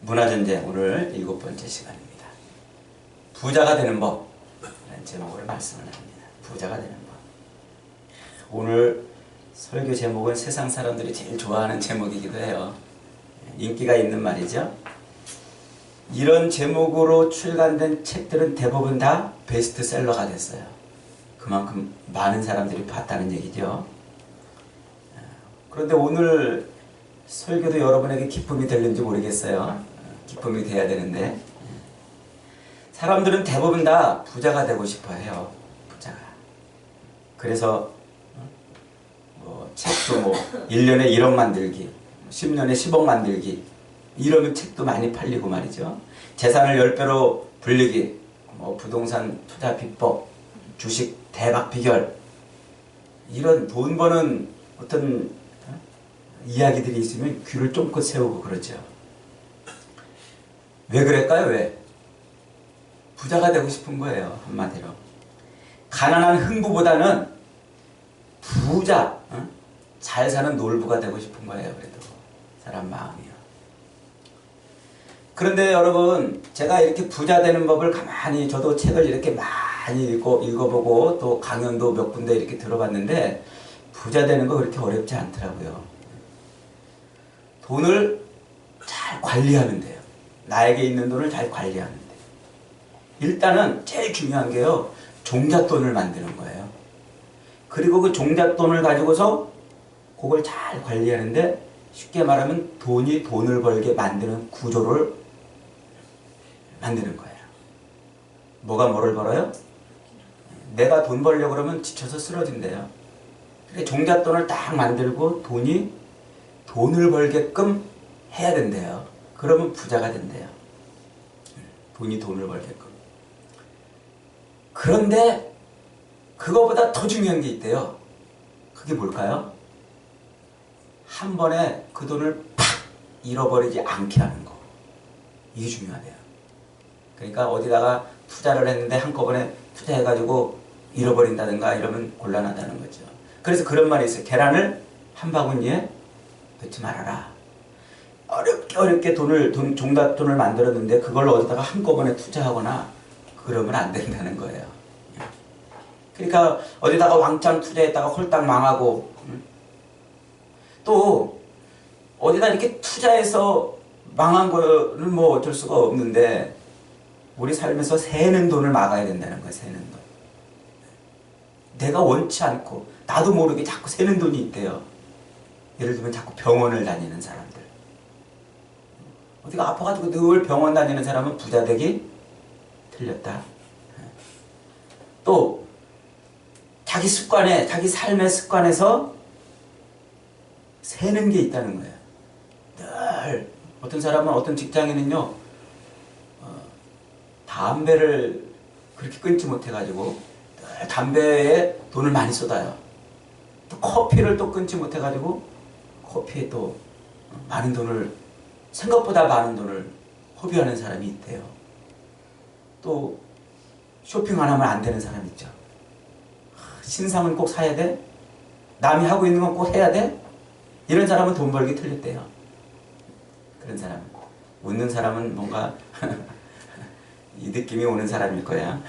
문화전쟁 오늘 7번째 시간입니다. 부자가 되는 법 라는 제목으로 말씀을 합니다. 부자가 되는 법. 오늘 설교 제목은 세상 사람들이 제일 좋아하는 제목이기도 해요. 인기가 있는 말이죠. 이런 제목으로 출간된 책들은 대부분 다 베스트셀러가 됐어요. 그만큼 많은 사람들이 봤다는 얘기죠. 그런데 오늘 설교도 여러분에게 기쁨이 될는지 모르겠어요. 기쁨이 돼야 되는데 사람들은 대부분 다 부자가 되고 싶어 해요. 부자가. 그래서 책도 1년에 1억 만들기, 10년에 10억 만들기 이러면 책도 많이 팔리고 말이죠. 재산을 10배로 불리기, 부동산 투자 비법, 주식 대박 비결 이런 돈 버는 어떤 이야기들이 있으면 귀를 쫑긋 세우고 그러죠. 왜 그럴까요? 왜? 부자가 되고 싶은 거예요. 한마디로. 가난한 흥부보다는 부자, 잘 사는 놀부가 되고 싶은 거예요. 그래도 사람 마음이요. 그런데 여러분, 제가 이렇게 부자 되는 법을 가만히 저도 책을 이렇게 많이 읽어보고 또 강연도 몇 군데 이렇게 들어봤는데 부자 되는 거 그렇게 어렵지 않더라고요. 돈을 잘 관리하면 돼요. 나에게 있는 돈을 잘 관리하면 돼요. 일단은 제일 중요한 게요. 종잣돈을 만드는 거예요. 그리고 그 종잣돈을 가지고서 그걸 잘 관리하는데 쉽게 말하면 돈이 돈을 벌게 만드는 구조를 만드는 거예요. 뭐가 뭐를 벌어요? 내가 돈 벌려고 그러면 지쳐서 쓰러진대요. 그래 종잣돈을 딱 만들고 돈이 돈을 벌게끔 해야 된대요. 그러면 부자가 된대요. 돈이 돈을 벌게끔. 그런데 그거보다 더 중요한 게 있대요. 그게 뭘까요? 한 번에 그 돈을 팍 잃어버리지 않게 하는 거. 이게 중요하대요. 그러니까 어디다가 투자를 했는데 한꺼번에 투자해가지고 잃어버린다든가 이러면 곤란하다는 거죠. 그래서 그런 말이 있어요. 계란을 한 바구니에 넣지 말아라. 어렵게 종잣돈을 만들었는데 그걸 어디다가 한꺼번에 투자하거나 그러면 안 된다는 거예요. 그러니까 어디다가 왕창 투자했다가 홀딱 망하고 또 어디다 이렇게 투자해서 망한 거는 뭐 어쩔 수가 없는데 우리 삶에서 새는 돈을 막아야 된다는 거예요. 새는 돈. 내가 원치 않고 나도 모르게 자꾸 새는 돈이 있대요. 예를 들면 자꾸 병원을 다니는 사람들. 어디가 아파가지고 늘 병원 다니는 사람은 부자 되기 틀렸다. 또 자기 삶의 습관에서 새는 게 있다는 거예요. 늘 어떤 사람은 어떤 직장인은요 담배를 그렇게 끊지 못해가지고 늘 담배에 돈을 많이 쏟아요. 또 커피를 또 끊지 못해가지고 커피에 또 많은 돈을 생각보다 많은 돈을 허비하는 사람이 있대요. 또 쇼핑 안 하면 안 되는 사람 있죠. 신상은 꼭 사야 돼? 남이 하고 있는 건 꼭 해야 돼? 이런 사람은 돈 벌기 틀렸대요. 그런 사람은. 웃는 사람은 뭔가 이 느낌이 오는 사람일 거야.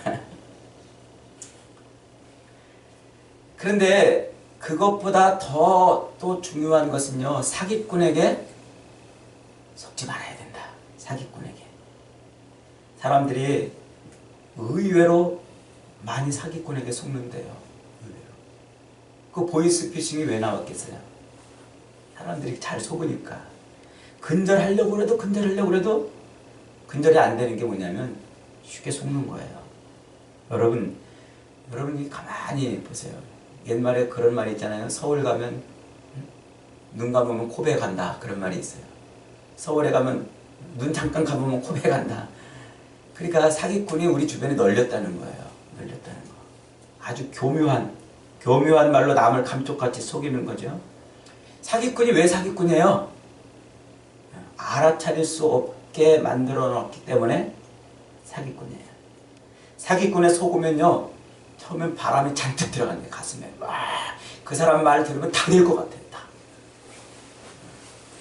그런데 그것보다 더 또 중요한 것은요. 사기꾼에게 속지 말아야 된다. 사기꾼에게. 사람들이 의외로 많이 사기꾼에게 속는데요. 의외로. 그 보이스피싱이 왜 나왔겠어요? 사람들이 잘 속으니까. 근절하려고 해도 근절이 안 되는 게 뭐냐면 쉽게 속는 거예요. 여러분이 가만히 보세요. 옛말에 그런 말이 있잖아요. 서울 가면 눈 감으면 코베 간다. 그런 말이 있어요. 서울에 가면 눈 잠깐 감으면 코베 간다. 그러니까 사기꾼이 우리 주변에 널렸다는 거예요. 널렸다는 거. 아주 교묘한 말로 남을 감쪽같이 속이는 거죠. 사기꾼이 왜 사기꾼이에요? 알아차릴 수 없게 만들어 놓기 때문에 사기꾼이에요. 사기꾼에 속으면요. 처음엔 바람이 잔뜩 들어간대. 가슴에. 그 사람 말 들으면 다 될 것 같아. 다.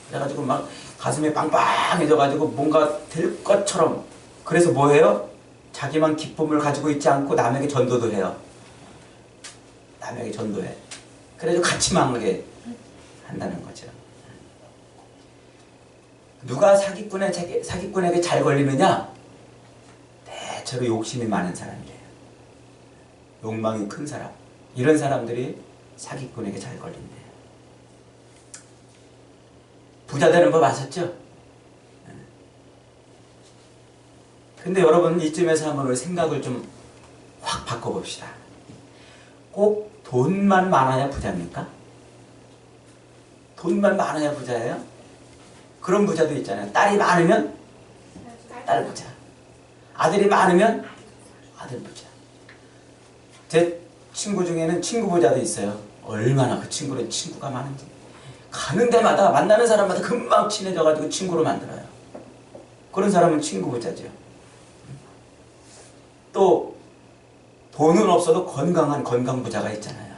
그래가지고 막 가슴이 빵빵해져가지고 뭔가 될 것처럼. 그래서 뭐해요? 자기만 기쁨을 가지고 있지 않고 남에게 전도도 해요. 남에게 전도해. 그래서 같이 망하게 한다는 거죠. 누가 사기꾼에게 잘 걸리느냐? 대체로 욕심이 많은 사람이에요. 욕망이 큰 사람. 이런 사람들이 사기꾼에게 잘 걸린대요. 부자 되는 법 아셨죠? 근데 여러분 이쯤에서 한번 우리 생각을 좀 확 바꿔봅시다. 꼭 돈만 많아야 부자입니까? 돈만 많아야 부자예요? 그런 부자도 있잖아요. 딸이 많으면 딸 부자. 아들이 많으면 아들 부자. 제 친구 중에는 친구 부자도 있어요. 얼마나 그 친구는 친구가 많은지. 가는 데마다 만나는 사람마다 금방 친해져가지고 친구로 만들어요. 그런 사람은 친구 부자죠. 또 돈은 없어도 건강한 건강 부자가 있잖아요.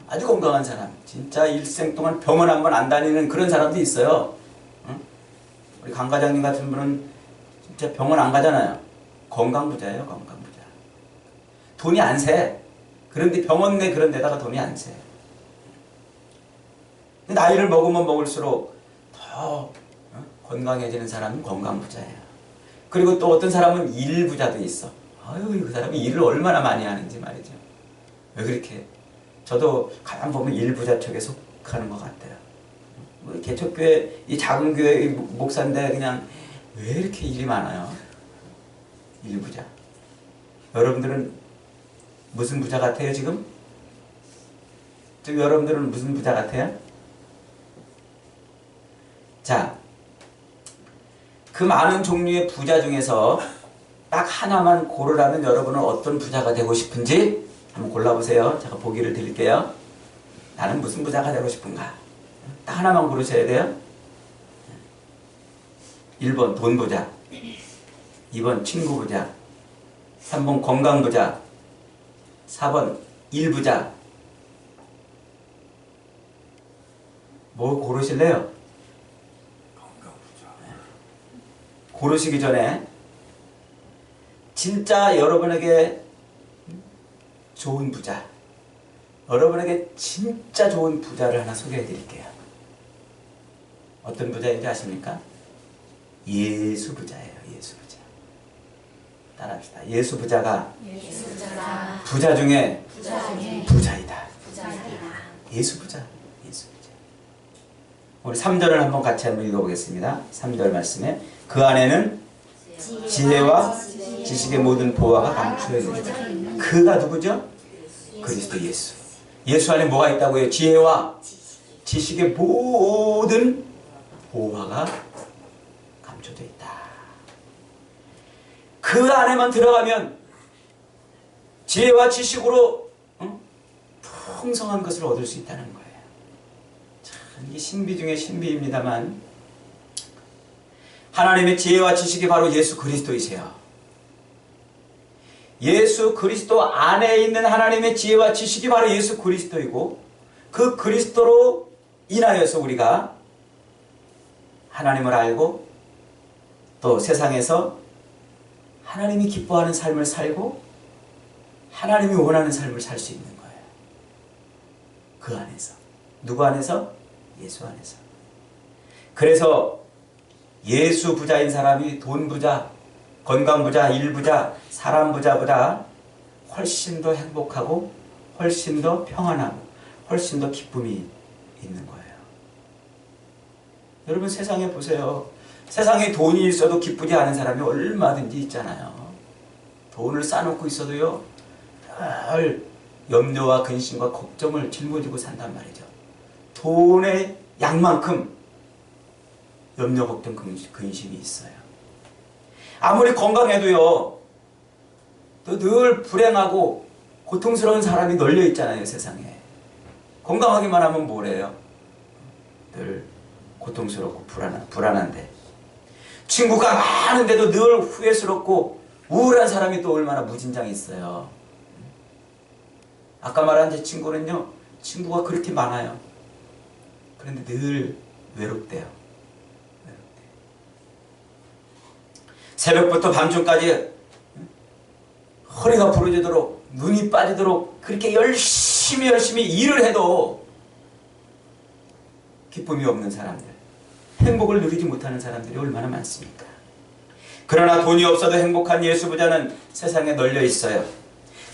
아주 건강한 사람. 진짜 일생 동안 병원 한 번 안 다니는 그런 사람도 있어요. 우리 강 과장님 같은 분은 진짜 병원 안 가잖아요. 건강 부자예요. 건강 부자. 돈이 안 새. 그런데 병원 내 그런 데다가 돈이 안 새. 나이를 먹으면 먹을수록 더 건강해지는 사람은 건강 부자예요. 그리고 또 어떤 사람은 일 부자도 있어. 아유, 그 사람이 일을 얼마나 많이 하는지 말이죠. 왜 그렇게? 저도 가만 보면 일 부자 쪽에 속하는 것 같아요. 뭐 개척교회, 이 작은 교회 목사인데 그냥 왜 이렇게 일이 많아요? 일 부자. 여러분들은 무슨 부자 같아요, 지금? 지금 여러분들은 무슨 부자 같아요? 자, 그 많은 종류의 부자 중에서 딱 하나만 고르라면 여러분은 어떤 부자가 되고 싶은지 한번 골라보세요. 제가 보기를 드릴게요. 나는 무슨 부자가 되고 싶은가? 딱 하나만 고르셔야 돼요. 1번 돈 부자, 2번 친구 부자, 3번 건강 부자, 4번 일 부자. 뭐 고르실래요? 고르시기 전에 진짜 여러분에게 좋은 부자, 여러분에게 진짜 좋은 부자를 하나 소개해 드릴게요. 어떤 부자인지 아십니까? 예수 부자예요. 예수 부자. 따라합시다. 예수 부자가 부자 중에 부자이다. 예수 부자. 예수 부자. 우리 3절을 한번 같이 한번 읽어보겠습니다. 3절 말씀에 그 안에는 지혜와 지식의 모든 보화가 감추어 있느니라. 그가 누구죠? 그리스도 예수. 예수 안에 뭐가 있다고요? 지혜와 지식의 모든 보화가 감춰져 있다. 그 안에만 들어가면 지혜와 지식으로 풍성한 것을 얻을 수 있다는 거예요. 참, 이게 신비 중에 신비입니다만 하나님의 지혜와 지식이 바로 예수 그리스도이세요. 예수 그리스도 안에 있는 하나님의 지혜와 지식이 바로 예수 그리스도이고 그 그리스도로 인하여서 우리가 하나님을 알고 또 세상에서 하나님이 기뻐하는 삶을 살고 하나님이 원하는 삶을 살 수 있는 거예요. 그 안에서. 누구 안에서? 예수 안에서. 그래서 예수 부자인 사람이 돈 부자, 건강 부자, 일 부자, 사람 부자보다 훨씬 더 행복하고 훨씬 더 평안하고 훨씬 더 기쁨이 있는 거예요. 여러분 세상에 보세요. 세상에 돈이 있어도 기쁘지 않은 사람이 얼마든지 있잖아요. 돈을 쌓아놓고 있어도요. 늘 염려와 근심과 걱정을 짊어지고 산단 말이죠. 돈의 양만큼 염려, 걱정, 근심이 있어요. 아무리 건강해도요. 또 늘 불행하고 고통스러운 사람이 널려 있잖아요. 세상에. 건강하기만 하면 뭐래요? 늘 고통스럽고 불안한데. 친구가 많은데도 늘 후회스럽고 우울한 사람이 또 얼마나 무진장이 있어요. 아까 말한 제 친구는요. 친구가 그렇게 많아요. 그런데 늘 외롭대요. 새벽부터 밤중까지 허리가 부러지도록 눈이 빠지도록 그렇게 열심히 일을 해도 기쁨이 없는 사람들, 행복을 누리지 못하는 사람들이 얼마나 많습니까? 그러나 돈이 없어도 행복한 예수부자는 세상에 널려 있어요.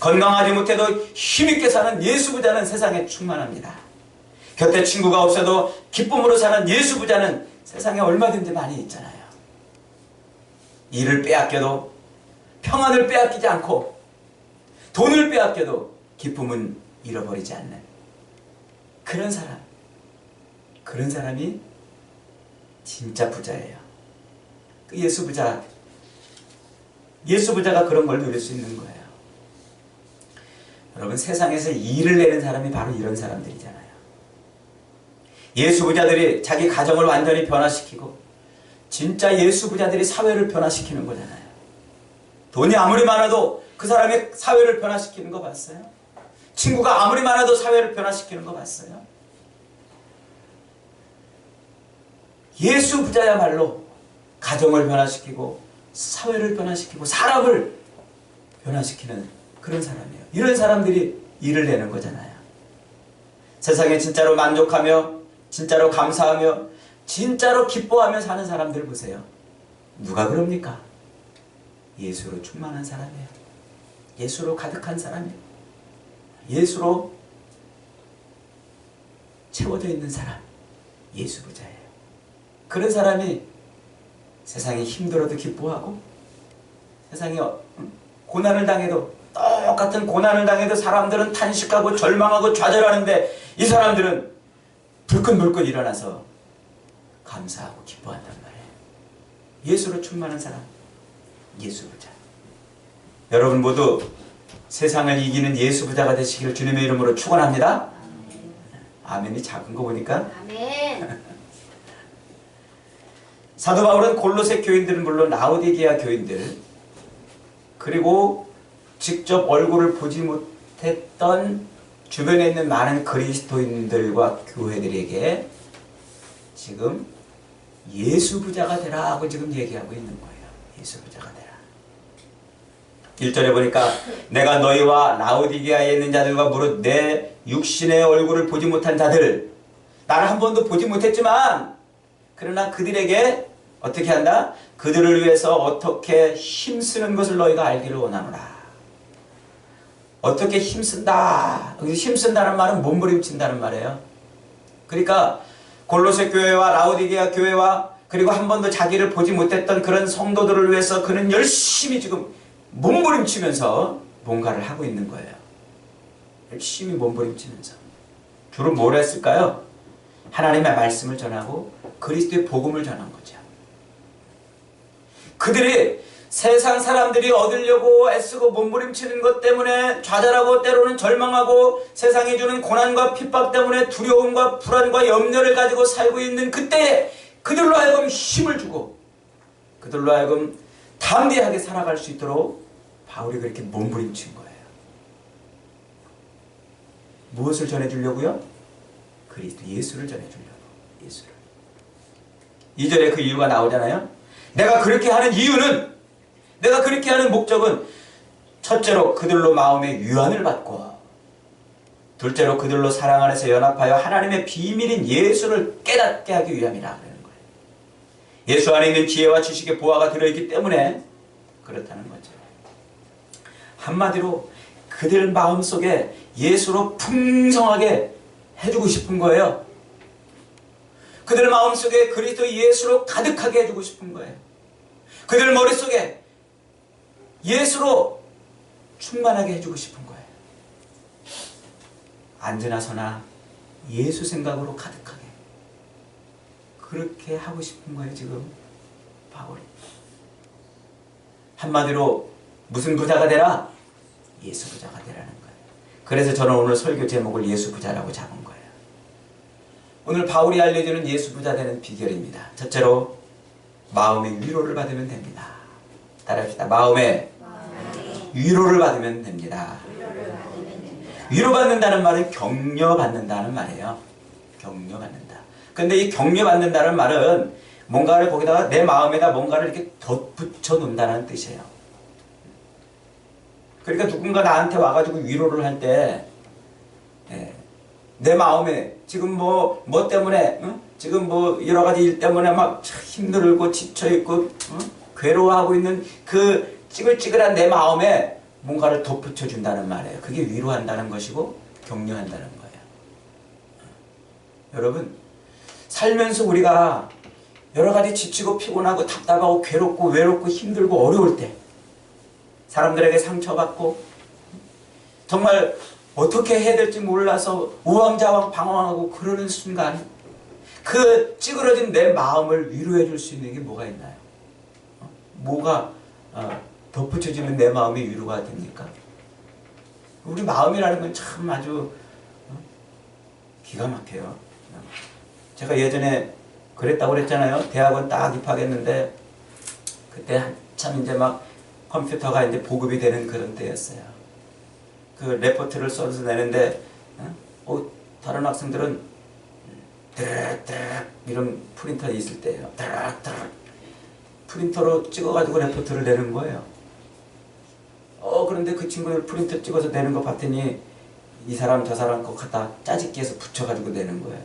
건강하지 못해도 힘있게 사는 예수부자는 세상에 충만합니다. 곁에 친구가 없어도 기쁨으로 사는 예수부자는 세상에 얼마든지 많이 있잖아요. 일을 빼앗겨도 평안을 빼앗기지 않고 돈을 빼앗겨도 기쁨은 잃어버리지 않는 그런 사람이 진짜 부자예요. 그 예수부자가 그런 걸 누릴 수 있는 거예요. 여러분, 세상에서 일을 내는 사람이 바로 이런 사람들이잖아요. 예수부자들이 자기 가정을 완전히 변화시키고 진짜 예수부자들이 사회를 변화시키는 거잖아요. 돈이 아무리 많아도 그 사람의 사회를 변화시키는 거 봤어요? 친구가 아무리 많아도 사회를 변화시키는 거 봤어요? 예수부자야말로 가정을 변화시키고 사회를 변화시키고 사람을 변화시키는 그런 사람이에요. 이런 사람들이 일을 내는 거잖아요. 세상에 진짜로 만족하며 진짜로 감사하며 진짜로 기뻐하며 사는 사람들 보세요. 누가 그럽니까? 예수로 충만한 사람이에요. 예수로 가득한 사람이에요. 예수로 채워져 있는 사람, 예수부자예요. 그런 사람이 세상이 힘들어도 기뻐하고 세상에 고난을 당해도 똑같은 고난을 당해도 사람들은 탄식하고 절망하고 좌절하는데 이 사람들은 불끈불끈 일어나서 감사하고 기뻐한단 말이에요. 예수로 충만한 사람, 예수부자. 여러분 모두 세상을 이기는 예수부자가 되시기를 주님의 이름으로 축원합니다. 아멘이 작은 거 보니까. 아멘. 사도 바울은 골로새 교인들은 물론 라오디게아 교인들 그리고 직접 얼굴을 보지 못했던 주변에 있는 많은 그리스도인들과 교회들에게 지금 예수부자가 되라 하고 지금 얘기하고 있는 거예요. 예수부자가 되라. 1절에 보니까 내가 너희와 라오디게아에 있는 자들과 무릇 내 육신의 얼굴을 보지 못한 자들, 나를 한 번도 보지 못했지만 그러나 그들에게 어떻게 한다? 그들을 위해서 어떻게 힘쓰는 것을 너희가 알기를 원하노라. 어떻게 힘쓴다. 힘쓴다는 말은 몸부림친다는 말이에요. 그러니까 골로새 교회와 라오디게아 교회와 그리고 한 번도 자기를 보지 못했던 그런 성도들을 위해서 그는 열심히 지금 몸부림치면서 뭔가를 하고 있는 거예요. 열심히 몸부림치면서. 주로 뭘 했을까요? 하나님의 말씀을 전하고 그리스도의 복음을 전한 거죠. 그들이 세상 사람들이 얻으려고 애쓰고 몸부림치는 것 때문에 좌절하고 때로는 절망하고 세상이 주는 고난과 핍박 때문에 두려움과 불안과 염려를 가지고 살고 있는 그때에 그들로 하여금 힘을 주고 그들로 하여금 담대하게 살아갈 수 있도록 바울이 그렇게 몸부림친 거예요. 무엇을 전해주려고요? 그리스도 예수를 전해주려고. 예수를. 2절에 그 이유가 나오잖아요. 내가 그렇게 하는 이유는, 내가 그렇게 하는 목적은 첫째로 그들로 마음의 유한을 받고 둘째로 그들로 사랑 안에서 연합하여 하나님의 비밀인 예수를 깨닫게 하기 위함이라 그러는 거예요. 예수 안에 있는 지혜와 지식의 보화가 들어있기 때문에 그렇다는 거죠. 한마디로 그들 마음속에 예수로 풍성하게 해주고 싶은 거예요. 그들 마음속에 그리스도 예수로 가득하게 해주고 싶은 거예요. 그들 머릿속에 예수로 충만하게 해주고 싶은 거예요. 앉으나 서나 예수 생각으로 가득하게. 그렇게 하고 싶은 거예요, 지금 바울이. 한마디로 무슨 부자가 되라? 예수 부자가 되라는 거예요. 그래서 저는 오늘 설교 제목을 예수 부자라고 잡은 거예요. 오늘 바울이 알려주는 예수 부자 되는 비결입니다. 첫째로 마음의 위로를 받으면 됩니다. 따라합시다. 마음의 위로를 받으면 됩니다. 위로받는다는 말은 격려받는다는 말이에요. 격려받는다. 근데 이 격려받는다는 말은 뭔가를 거기다가 내 마음에다 뭔가를 이렇게 덧붙여 놓는다는 뜻이에요. 그러니까 누군가 나한테 와가지고 위로를 할 때, 내 마음에 지금 뭐 때문에, 지금 뭐 여러 가지 일 때문에 막 힘들고 지쳐있고, 괴로워하고 있는 그 찌글찌글한 내 마음에 뭔가를 덧붙여 준다는 말이에요. 그게 위로한다는 것이고 격려한다는 거예요. 여러분, 살면서 우리가 여러 가지 지치고 피곤하고 답답하고 괴롭고 외롭고 힘들고 어려울 때, 사람들에게 상처받고 정말 어떻게 해야 될지 몰라서 우왕좌왕 방황하고 그러는 순간, 그 찌그러진 내 마음을 위로해 줄 수 있는 게 뭐가 있나요? 뭐가 덧붙여지면 내 마음이 위로가 됩니까? 우리 마음이라는 건 참 아주 기가 막혀요. 제가 예전에 그랬다고 그랬잖아요. 대학원 딱 입학했는데 그때 한참 이제 막 컴퓨터가 이제 보급이 되는 그런 때였어요. 그 레포트를 써서 내는데 다른 학생들은 드르륵 이런 프린터 있을 때예요. 드르륵 프린터로 찍어가지고 레포트를 내는 거예요. 그런데 그 친구들 프린터 찍어서 내는 거 봤더니 이 사람 저 사람 거 갖다 짜집기해서 붙여가지고 내는 거예요.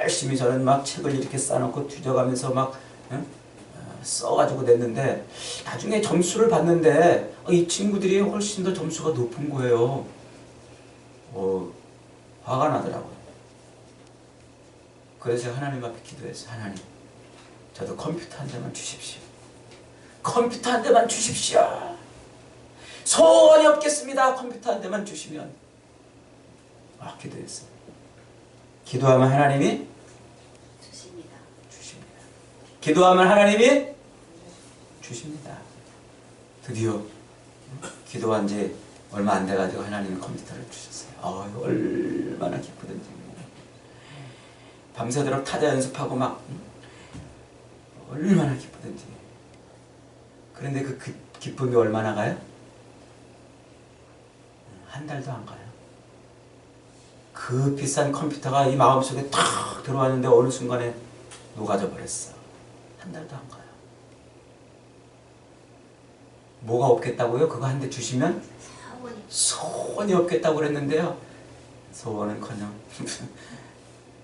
열심히 저는 막 책을 이렇게 쌓아놓고 뒤져가면서 막 써가지고 냈는데, 나중에 점수를 봤는데 이 친구들이 훨씬 더 점수가 높은 거예요. 화가 나더라고요. 그래서 하나님 앞에 기도했어요. 하나님, 저도 컴퓨터 한 대만 주십시오. 컴퓨터 한 대만 주십시오. 소원이 없겠습니다. 컴퓨터 한 대만 주시면. 기도했어요. 기도하면 하나님이 주십니다. 기도하면 하나님이 주십니다. 드디어 기도한 지 얼마 안 돼가지고 하나님이 컴퓨터를 주셨어요. 얼마나 기쁘던지. 밤새도록 타자 연습하고 막 얼마나 기쁘던지. 그런데 그 기쁨이 얼마나 가요? 한 달도 안 가요. 그 비싼 컴퓨터가 이 마음속에 탁 들어왔는데 어느 순간에 녹아져 버렸어. 한 달도 안 가요. 뭐가 없겠다고요? 그거 한 대 주시면? 소원이 없겠다고 그랬는데요. 소원은커녕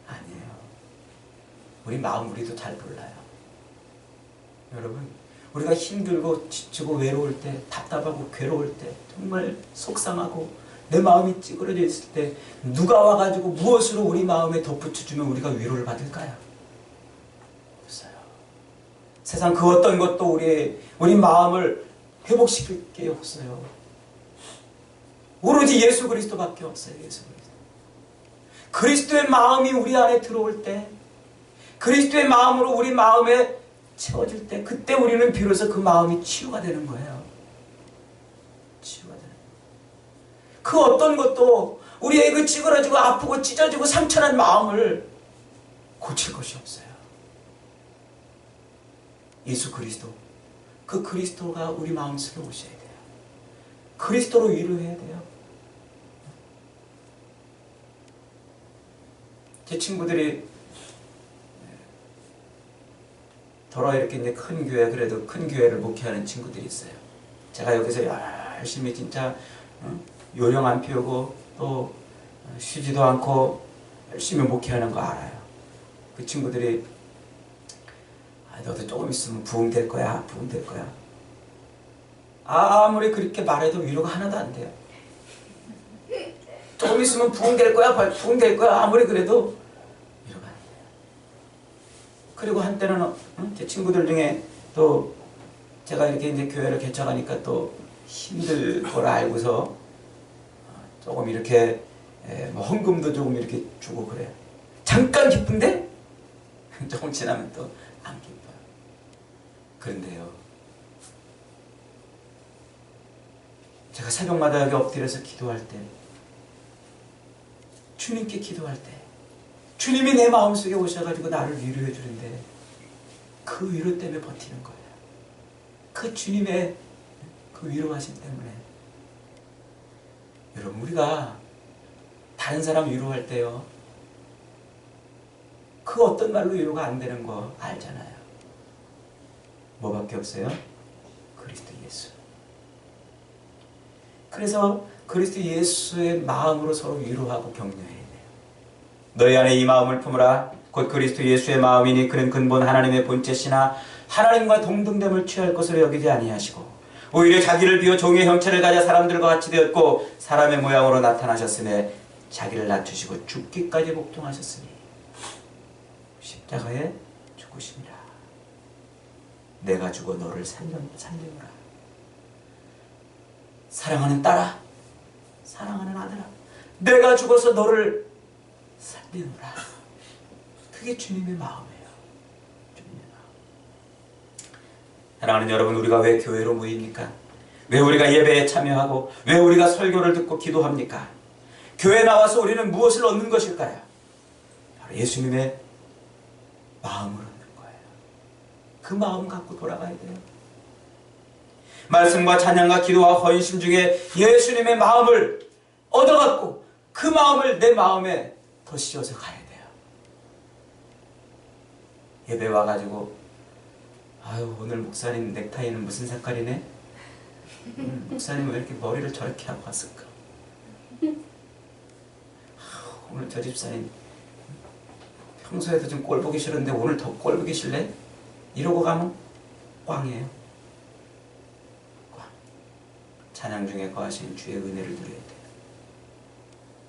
아니에요. 우리 마음 우리도 잘 몰라요. 여러분, 우리가 힘들고 지치고 외로울 때, 답답하고 괴로울 때, 정말 속상하고 내 마음이 찌그러져 있을 때 누가 와가지고 무엇으로 우리 마음에 덧붙여주면 우리가 위로를 받을까요? 없어요. 세상 그 어떤 것도 우리 마음을 회복시킬 게 없어요. 오로지 예수 그리스도밖에 없어요. 예수 그리스도. 그리스도의 마음이 우리 안에 들어올 때, 그리스도의 마음으로 우리 마음에 채워질 때, 그때 우리는 비로소 그 마음이 치유가 되는 거예요. 치유가 되는 거예요. 그 어떤 것도 우리의 그 찌그러지고 아프고 찢어지고 상처난 마음을 고칠 것이 없어요. 예수 그리스도, 그 그리스도가 우리 마음속에 오셔야 돼요. 그리스도로 위로해야 돼요. 제 친구들이 더러 이렇게 이제 큰 교회, 그래도 큰 교회를 목회하는 친구들이 있어요. 제가 여기서 열심히 진짜 요령 안 피우고 또 쉬지도 않고 열심히 목회하는 거 알아요. 그 친구들이 너도 조금 있으면 부흥될 거야, 부흥될 거야. 아무리 그렇게 말해도 위로가 하나도 안 돼요. 조금 있으면 부흥될 거야, 부흥될 거야. 아무리 그래도 위로가 안 돼요. 그리고 한때는 제 친구들 중에 또 제가 이렇게 이제 교회를 개척하니까 또 힘들 걸 알고서 조금 이렇게 뭐 헌금도 조금 이렇게 주고 그래요. 잠깐 기쁜데 조금 지나면 또 안 기뻐요. 그런데요, 제가 새벽마다 여기 엎드려서 기도할 때, 주님께 기도할 때 주님이 내 마음속에 오셔가지고 나를 위로해 주는데 그 위로 때문에 버티는 거예요. 그 주님의 그 위로하심 때문에. 여러분, 우리가 다른 사람 위로할 때요, 그 그 어떤 말로 위로가 안 되는 거 알잖아요. 뭐밖에 없어요? 그리스도 예수. 그래서 그리스도 예수의 마음으로 서로 위로하고 격려해야 돼요. 너희 안에 이 마음을 품으라. 곧 그리스도 예수의 마음이니 그는 근본 하나님의 본체시나 하나님과 동등됨을 취할 것으로 여기지 아니하시고 오히려 자기를 비워 종의 형체를 가져 사람들과 같이 되었고 사람의 모양으로 나타나셨으며 자기를 낮추시고 죽기까지 복종하셨으니 십자가에 죽으심이라. 내가 죽어 너를 살리노라. 사랑하는 딸아, 사랑하는 아들아, 내가 죽어서 너를 살리노라. 그게 주님의 마음이에요. 주님의 마음. 사랑하는 여러분, 우리가 왜 교회로 모입니까? 왜 우리가 예배에 참여하고 왜 우리가 설교를 듣고 기도합니까? 교회에 나와서 우리는 무엇을 얻는 것일까요? 바로 예수님의 마음을 얻는 거예요. 그 마음 갖고 돌아가야 돼요. 말씀과 찬양과 기도와 헌신 중에 예수님의 마음을 얻어갖고 그 마음을 내 마음에 더 씌워서 가야 돼요. 예배 와가지고 아유 오늘 목사님 넥타이는 무슨 색깔이네? 목사님 왜 이렇게 머리를 저렇게 하고 왔을까? 오늘 저 집사님 평소에도 좀 꼴 보기 싫은데 오늘 더 꼴 보기 싫네? 이러고 가면 꽝이에요. 꽝. 찬양 중에 거하신 주의 은혜를 누려야 돼요.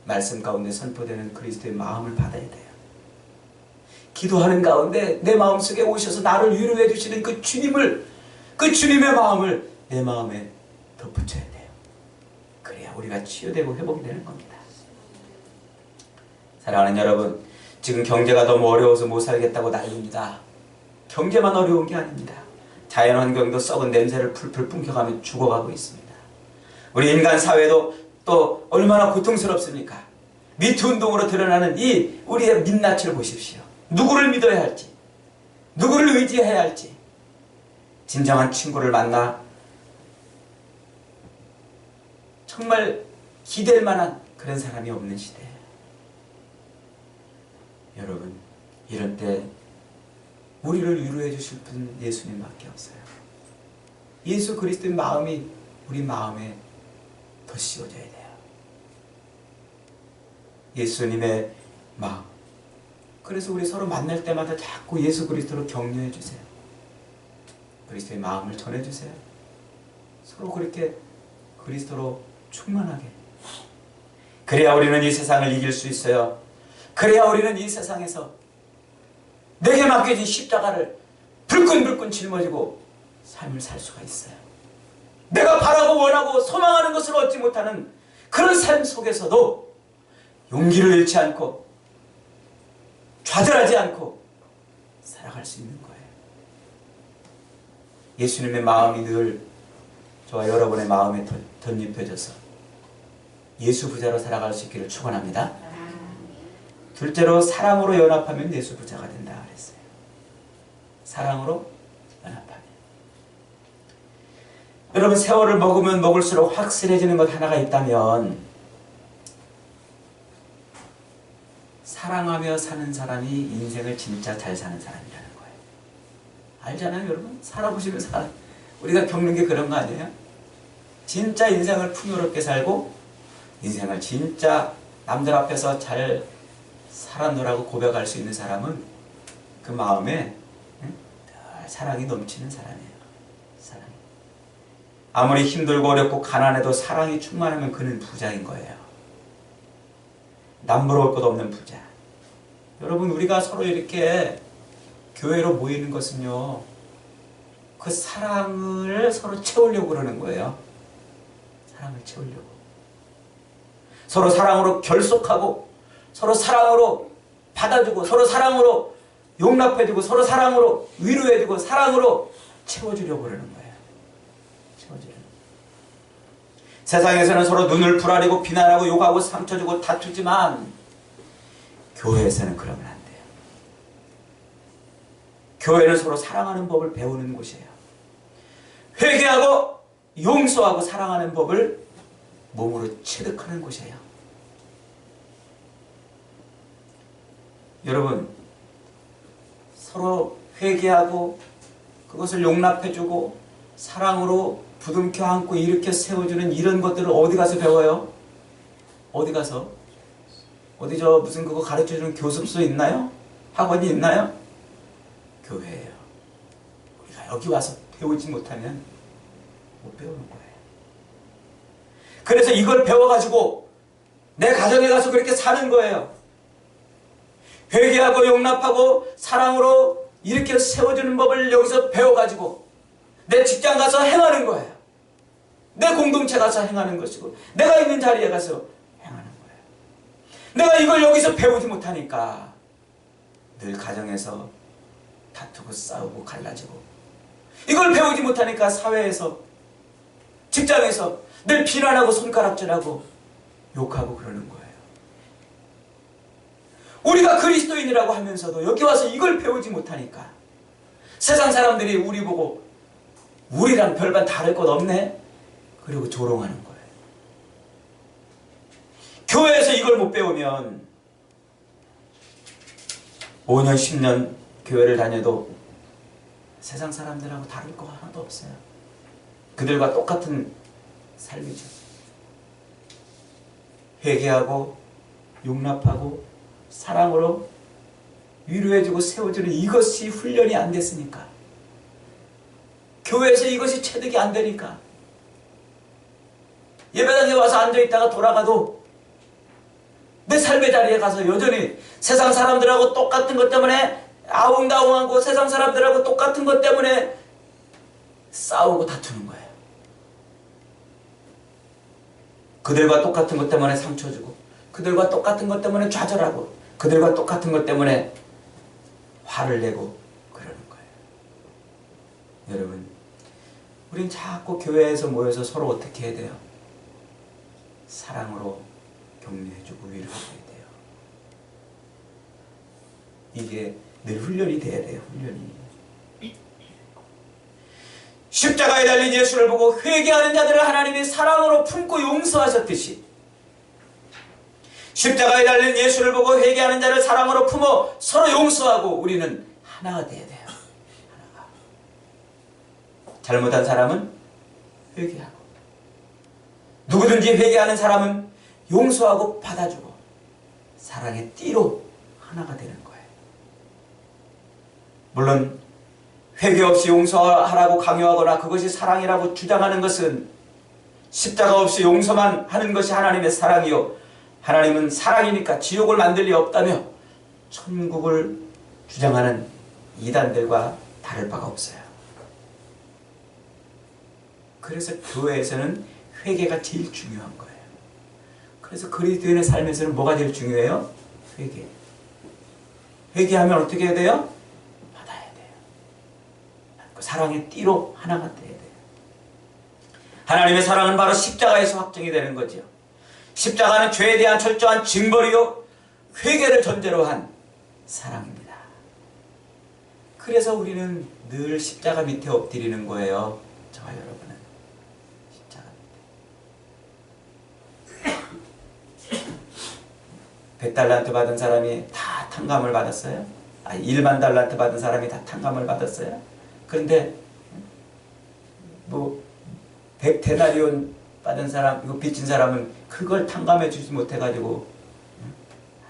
말씀 가운데 선포되는 그리스도의 마음을 받아야 돼요. 기도하는 가운데 내 마음속에 오셔서 나를 위로해 주시는 그 주님을, 그 주님의 마음을 내 마음에 덧붙여야 돼요. 그래야 우리가 치유되고 회복이 되는 겁니다. 사랑하는 여러분, 지금 경제가 너무 어려워서 못 살겠다고 난립니다. 경제만 어려운 게 아닙니다. 자연환경도 썩은 냄새를 풀풀 풍겨가며 죽어가고 있습니다. 우리 인간 사회도 또 얼마나 고통스럽습니까? 미투 운동으로 드러나는 이 우리의 민낯을 보십시오. 누구를 믿어야 할지, 누구를 의지해야 할지, 진정한 친구를 만나 정말 기댈 만한 그런 사람이 없는 시대예요. 여러분, 이럴 때 우리를 위로해 주실 분 예수님밖에 없어요. 예수 그리스도의 마음이 우리 마음에 더 씌워져야 돼요. 예수님의 마음. 그래서 우리 서로 만날 때마다 자꾸 예수 그리스도로 격려해 주세요. 그리스도의 마음을 전해 주세요. 서로 그렇게 그리스도로 충만하게. 그래야 우리는 이 세상을 이길 수 있어요. 그래야 우리는 이 세상에서 내게 맡겨진 십자가를 불끈불끈 짊어지고 삶을 살 수가 있어요. 내가 바라고 원하고 소망하는 것을 얻지 못하는 그런 삶 속에서도 용기를 잃지 않고 좌절하지 않고 살아갈 수 있는 거예요. 예수님의 마음이 늘 저와 여러분의 마음에 덧입혀져서 예수 부자로 살아갈 수 있기를 축원합니다. 둘째로 사랑으로 연합하면 예수 부자가 된다 그랬어요. 사랑으로 연합하면. 여러분, 세월을 먹으면 먹을수록 확실해지는 것 하나가 있다면 사랑하며 사는 사람이 인생을 진짜 잘 사는 사람이라는 거예요. 알잖아요, 여러분? 살아보시면 우리가 겪는 게 그런 거 아니에요? 진짜 인생을 풍요롭게 살고 인생을 진짜 남들 앞에서 잘 살았노라고 고백할 수 있는 사람은 그 마음에 사랑이 넘치는 사람이에요. 사랑이. 아무리 힘들고 어렵고 가난해도 사랑이 충만하면 그는 부자인 거예요. 남부러울 것 없는 부자. 여러분, 우리가 서로 이렇게 교회로 모이는 것은요, 그 사랑을 서로 채우려고 그러는 거예요. 사랑을 채우려고. 서로 사랑으로 결속하고 서로 사랑으로 받아주고 서로 사랑으로 용납해주고 서로 사랑으로 위로해주고 사랑으로 채워주려고 그러는 거예요. 채워주려고. 세상에서는 서로 눈을 부라리고 비난하고 욕하고 상처주고 다투지만 교회에서는 그러면 안 돼요. 교회는 서로 사랑하는 법을 배우는 곳이에요. 회개하고 용서하고 사랑하는 법을 몸으로 체득하는 곳이에요. 여러분, 서로 회개하고 그것을 용납해주고 사랑으로 부둥켜 안고 일으켜 세워주는 이런 것들을 어디 가서 배워요? 어디 가서? 어디 저 무슨 그거 가르쳐주는 교습소 있나요? 학원이 있나요? 교회예요. 우리가 여기 와서 배우지 못하면 못 배우는 거예요. 그래서 이걸 배워가지고 내 가정에 가서 그렇게 사는 거예요. 회개하고 용납하고 사랑으로 일으켜 세워주는 법을 여기서 배워가지고 내 직장 가서 행하는 거예요. 내 공동체 가서 행하는 것이고 내가 있는 자리에 가서 행하는 거예요. 내가 이걸 여기서 배우지 못하니까 늘 가정에서 다투고 싸우고 갈라지고 이걸 배우지 못하니까 사회에서 직장에서 늘 비난하고 손가락질하고 욕하고 그러는 거예요. 우리가 그리스도인이라고 하면서도 여기 와서 이걸 배우지 못하니까 세상 사람들이 우리 보고 우리랑 별반 다를 것 없네? 그리고 조롱하는 거예요. 교회에서 이걸 못 배우면 5년, 10년 교회를 다녀도 세상 사람들하고 다를 거 하나도 없어요. 그들과 똑같은 삶이죠. 회개하고 용납하고 사랑으로 위로해주고 세워주는 이것이 훈련이 안 됐으니까 교회에서 이것이 체득이 안 되니까 예배당에 와서 앉아있다가 돌아가도 내 삶의 자리에 가서 여전히 세상 사람들하고 똑같은 것 때문에 아웅다웅하고 세상 사람들하고 똑같은 것 때문에 싸우고 다투는 거예요. 그들과 똑같은 것 때문에 상처 주고 그들과 똑같은 것 때문에 좌절하고 그들과 똑같은 것 때문에 화를 내고 그러는 거예요. 여러분, 우린 자꾸 교회에서 모여서 서로 어떻게 해야 돼요? 사랑으로 격려해주고 위로해줘야 돼요. 이게 늘 훈련이 돼야 돼요. 훈련이. 십자가에 달린 예수를 보고 회개하는 자들을 하나님이 사랑으로 품고 용서하셨듯이 십자가에 달린 예수를 보고 회개하는 자를 사랑으로 품어 서로 용서하고 우리는 하나가 돼야 돼요. 하나가. 잘못한 사람은 회개하고 누구든지 회개하는 사람은 용서하고 받아주고 사랑의 띠로 하나가 되는 거예요. 물론 회개 없이 용서하라고 강요하거나 그것이 사랑이라고 주장하는 것은 십자가 없이 용서만 하는 것이 하나님의 사랑이요 하나님은 사랑이니까 지옥을 만들 리 없다며 천국을 주장하는 이단들과 다를 바가 없어요. 그래서 교회에서는 회개가 제일 중요한 거예요. 그래서 그리스도인의 삶에서는 뭐가 제일 중요해요? 회개. 회개하면 어떻게 해야 돼요? 받아야 돼요. 사랑의 띠로 하나가 돼야 돼요. 하나님의 사랑은 바로 십자가에서 확정이 되는 거죠. 십자가는 죄에 대한 철저한 징벌이요 회개를 전제로 한 사랑입니다. 그래서 우리는 늘 십자가 밑에 엎드리는 거예요. 저와 여러분은 십자가 밑에 100달란트 받은 사람이 다 탕감을 받았어요? 1만 달란트 받은 사람이 다 탕감을 받았어요? 그런데 뭐 100데나리온 받은 사람, 이거 빚진 사람은 그걸 탕감해 주지 못해가지고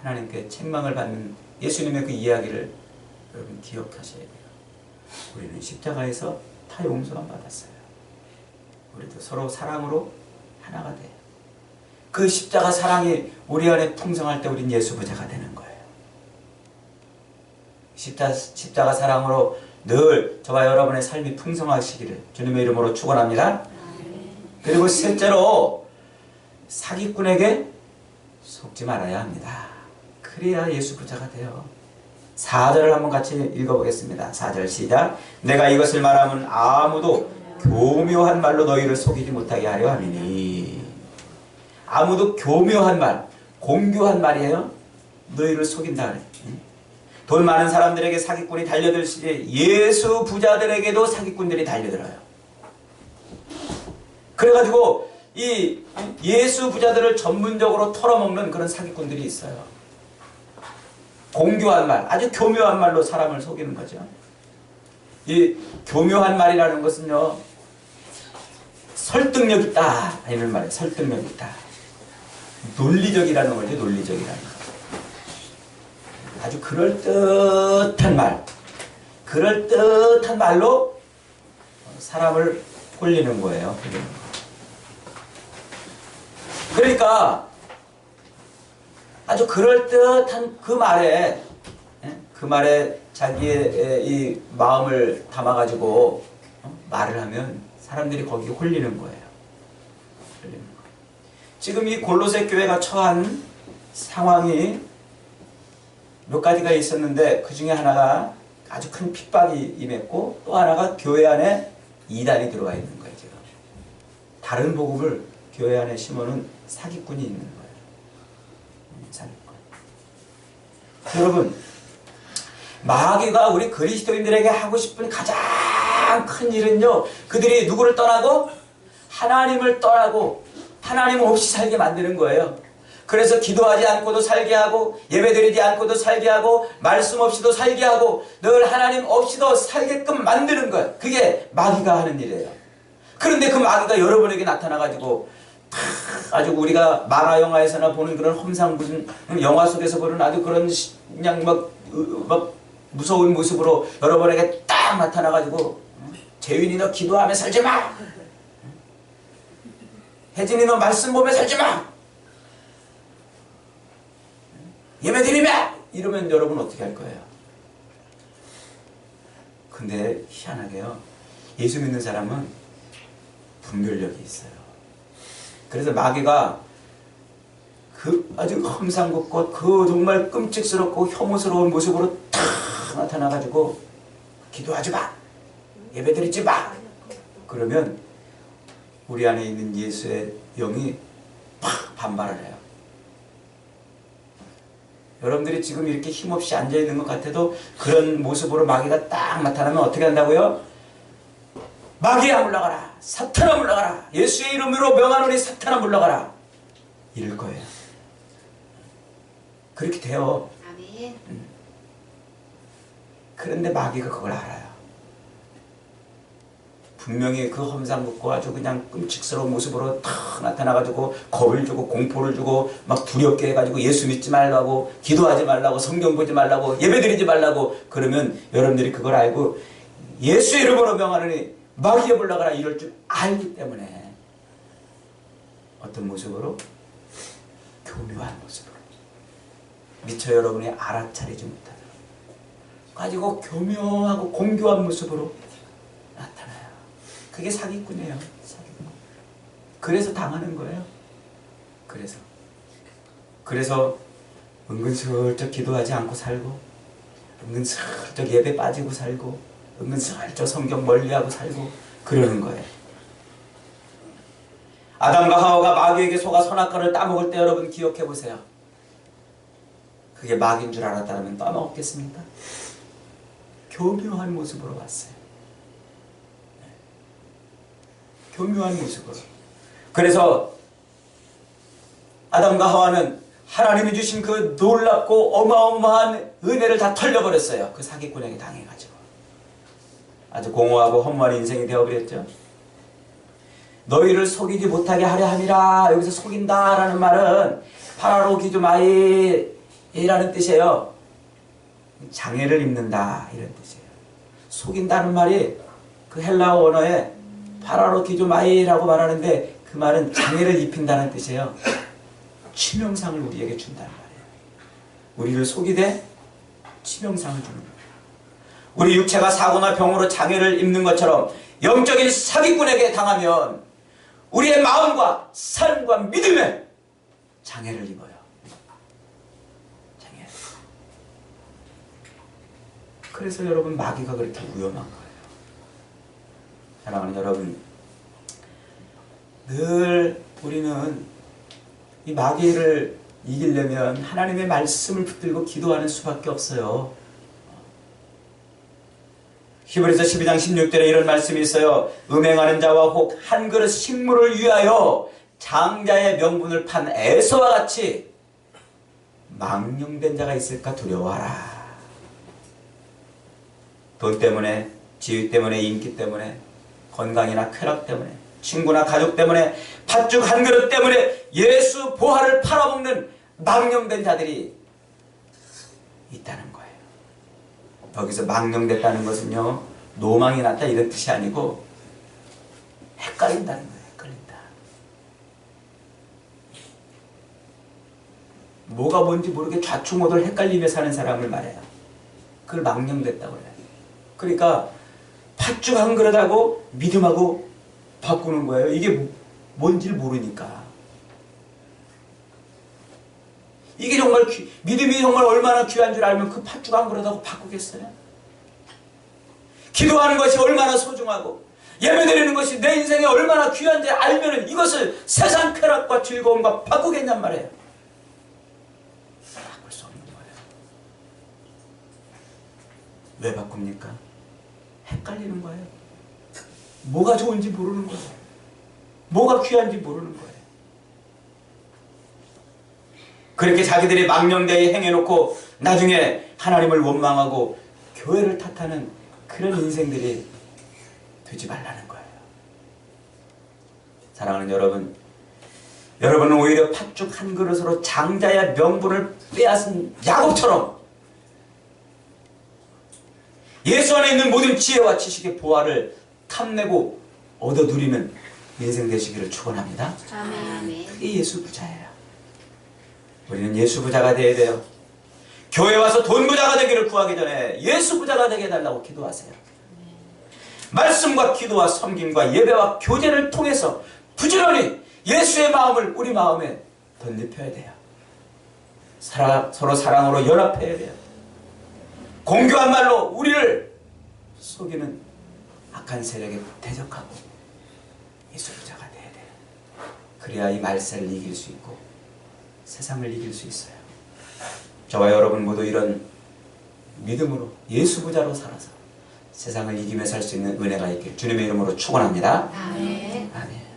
하나님께 책망을 받는 예수님의 그 이야기를 여러분 기억하셔야 돼요. 우리는 십자가에서 다 용서만 받았어요. 우리도 서로 사랑으로 하나가 돼요. 그 십자가 사랑이 우리 안에 풍성할 때 우린 예수 부자가 되는 거예요. 십자가 사랑으로 늘 저와 여러분의 삶이 풍성하시기를 주님의 이름으로 축원합니다. 그리고 셋째로 사기꾼에게 속지 말아야 합니다. 그래야 예수 부자가 돼요. 4절을 한번 같이 읽어보겠습니다. 4절 시작. 내가 이것을 말하면 아무도 교묘한 말로 너희를 속이지 못하게 하려 함이니. 아무도 교묘한 말, 공교한 말이에요. 너희를 속인다 그래. 돈 많은 사람들에게 사기꾼이 달려들 시에 예수 부자들에게도 사기꾼들이 달려들어요. 그래가지고 이 예수 부자들을 전문적으로 털어먹는 그런 사기꾼들이 있어요. 공교한 말, 아주 교묘한 말로 사람을 속이는 거죠. 이 교묘한 말이라는 것은요, 설득력 있다 이런 말이에요. 설득력 있다. 논리적이라는 거죠. 논리적이라는 거. 아주 그럴듯한 말, 그럴듯한 말로 사람을 홀리는 거예요. 그러니까 아주 그럴듯한 그 말에 자기의 이 마음을 담아가지고 말을 하면 사람들이 거기에 홀리는 거예요. 지금 이 골로새 교회가 처한 상황이 몇 가지가 있었는데 그 중에 하나가 아주 큰 핍박이 임했고 또 하나가 교회 안에 이단이 들어와 있는 거예요. 지금. 다른 복음을 교회 안에 심어놓은 사기꾼이 있는 거예요. 사기꾼. 여러분, 마귀가 우리 그리스도인들에게 하고 싶은 가장 큰 일은요, 그들이 누구를 떠나고 하나님을 떠나고 하나님 없이 살게 만드는 거예요. 그래서 기도하지 않고도 살게 하고 예배드리지 않고도 살게 하고 말씀 없이도 살게 하고 늘 하나님 없이도 살게끔 만드는 거예요. 그게 마귀가 하는 일이에요. 그런데 그 마귀가 여러분에게 나타나가지고 아주 우리가 만화 영화에서나 보는 그런 험상궂은 영화 속에서 보는 아주 그런 그냥 막 무서운 모습으로 여러분에게 딱 나타나가지고 재윤이 너 기도하며 살지 마. 혜진이 너 말씀 보며 살지 마. 예배 드리며 이러면 여러분 어떻게 할 거예요? 근데 희한하게요, 예수 믿는 사람은 분별력이 있어요. 그래서 마귀가 그 아주 험상궂고 그 정말 끔찍스럽고 혐오스러운 모습으로 탁 나타나가지고 기도하지 마, 예배 드리지 마. 그러면 우리 안에 있는 예수의 영이 팍 반발을 해요. 여러분들이 지금 이렇게 힘없이 앉아있는 것 같아도 그런 모습으로 마귀가 딱 나타나면 어떻게 한다고요? 마귀야 물러가라, 사탄아 물러가라, 예수의 이름으로 명하노니 사탄아 물러가라, 이럴 거예요. 그렇게 돼요. 아멘. 그런데 마귀가 그걸 알아요. 분명히 그 험상궂고 아주 그냥 끔찍스러운 모습으로 탁 나타나가지고 겁을 주고 공포를 주고 막 두렵게 해가지고 예수 믿지 말라고, 기도하지 말라고, 성경 보지 말라고, 예배드리지 말라고 그러면 여러분들이 그걸 알고 예수의 이름으로 명하노니 마귀에 물러가라 이럴 줄 알기 때문에 어떤 모습으로? 교묘한 모습으로, 미처 여러분이 알아차리지 못하도록 가지고 교묘하고 공교한 모습으로 나타나요. 그게 사기꾼이에요. 사기꾼. 그래서 당하는 거예요. 그래서 은근슬쩍 기도하지 않고 살고, 은근슬쩍 예배 빠지고 살고, 은근슬쩍 성경 멀리하고 살고 그러는 거예요. 아담과 하와가 마귀에게 속아 선악과를 따먹을 때 여러분 기억해 보세요. 그게 마귀인 줄 알았다면 따먹었겠습니까? 교묘한 모습으로 왔어요. 교묘한 모습으로. 그래서 아담과 하와는 하나님이 주신 그 놀랍고 어마어마한 은혜를 다 털려버렸어요. 그 사기꾼에게 당해가지고. 아주 공허하고 허무한 인생이 되어버렸죠. 너희를 속이지 못하게 하려 함이라. 여기서 속인다라는 말은 파라로기주마이라는 뜻이에요. 장애를 입는다 이런 뜻이에요. 속인다는 말이 그 헬라어 언어에 파라로기주마이라고 말하는데 그 말은 장애를 입힌다는 뜻이에요. 치명상을 우리에게 준다는 말이에요. 우리를 속이되 치명상을 주는 거예요. 우리 육체가 사고나 병으로 장애를 입는 것처럼 영적인 사기꾼에게 당하면 우리의 마음과 삶과 믿음에 장애를 입어요. 장애. 그래서 여러분 마귀가 그렇게 위험한 거예요. 사랑하는 여러분, 늘 우리는 이 마귀를 이기려면 하나님의 말씀을 붙들고 기도하는 수밖에 없어요. 히브리서 12장 16절에 이런 말씀이 있어요. 음행하는 자와 혹 한 그릇 식물을 위하여 장자의 명분을 판 에서와 같이 망령된 자가 있을까 두려워하라. 돈 때문에, 지위 때문에, 인기 때문에, 건강이나 쾌락 때문에, 친구나 가족 때문에, 팥죽 한 그릇 때문에 예수 보화를 팔아먹는 망령된 자들이 있다는 거예요. 여기서 망령됐다는 것은요, 노망이 났다 이런 뜻이 아니고 헷갈린다는 거예요. 헷갈린다. 뭐가 뭔지 모르게 좌충우돌 헷갈리며 사는 사람을 말해요. 그걸 망령됐다고 해요. 그러니까 팥죽 한 그릇하고 믿음하고 바꾸는 거예요. 이게 뭔지를 모르니까. 이게 정말 믿음이 정말 얼마나 귀한 줄 알면 그 팥죽 한 그릇하고 바꾸겠어요? 기도하는 것이 얼마나 소중하고 예배드리는 것이 내 인생에 얼마나 귀한지 알면 이것을 세상 쾌락과 즐거움과 바꾸겠냔 말이에요. 바꿀 수 없는 거예요. 왜 바꿉니까? 헷갈리는 거예요. 뭐가 좋은지 모르는 거예요. 뭐가 귀한지 모르는 거예요. 그렇게 자기들이 망령되이 행해놓고 나중에 하나님을 원망하고 교회를 탓하는 그런 인생들이 되지 말라는 거예요. 사랑하는 여러분, 여러분은 오히려 팥죽 한 그릇으로 장자의 명분을 빼앗은 야곱처럼 예수 안에 있는 모든 지혜와 지식의 보화를 탐내고 얻어 누리는 인생 되시기를 축원합니다. 아멘. 그게 예수 부자예요. 우리는 예수 부자가 되어야 돼요. 교회 와서 돈 부자가 되기를 구하기 전에 예수 부자가 되게 해달라고 기도하세요. 말씀과 기도와 섬김과 예배와 교제를 통해서 부지런히 예수의 마음을 우리 마음에 덧입혀야 돼요. 서로 사랑으로 연합해야 돼요. 공교한 말로 우리를 속이는 악한 세력에 대적하고 예수 부자가 되어야 돼요. 그래야 이 말세를 이길 수 있고 세상을 이길 수 있어요. 저와 여러분 모두 이런 믿음으로 예수 부자로 살아서 세상을 이기며 살 수 있는 은혜가 있길 주님의 이름으로 축원합니다. 아멘. 아멘.